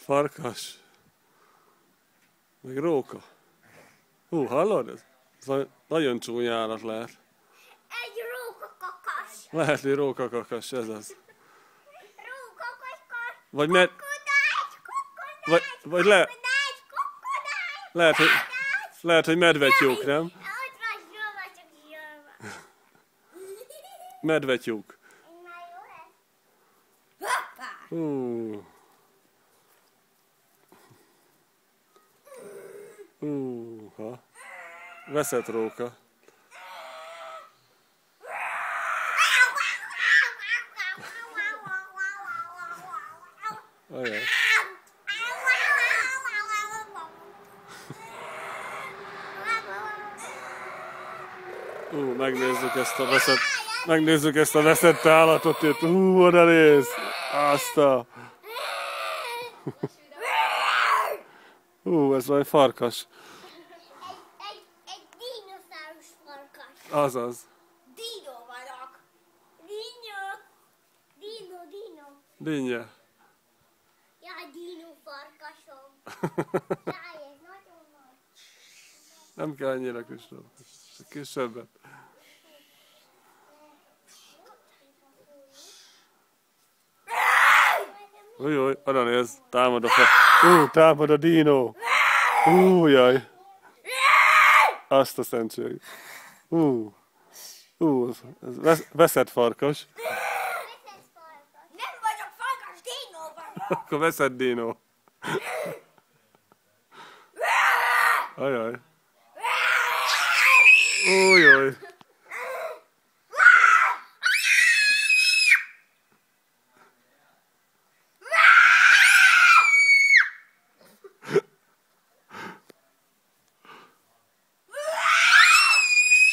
Farkas. Meg róka. Hallod? Ez nagyon csúnya állat lehet. Egy rókakakas. Lehet, hogy rókakakas, ez az. Rókakakas. Vagy lehet, hogy medvetyúk, nem? Ott van zsölve, csak zsölve. Medvetyúk. Na jó lesz. Hoppá. Veszett róka. Ajaj. Megnézzük ezt a veszett állatot itt. Oda néz. Azt a... ez majd farkas. Egy dinoszaurusz farkas. Azaz. Dino vagyok. Dino. Dinnye. Jaj, dino farkasom. Jaj, ez nagyon nagy. Nem kell annyira kisebbet. Új, oda néz, támad a dino. Jaj. Azt a szentség. Ez veszett farkas. Nem vagyok farkas, dino vagyok. Akkor veszett dino. Ajaj. Új.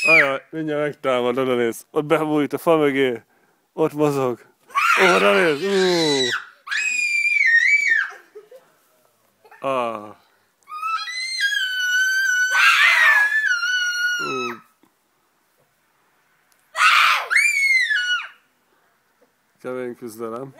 Ajaj, mindjárt megtámad, oda néz. Ott bebújt a fa mögé. Ott mozog. Oda néz. Kemény küzdelem.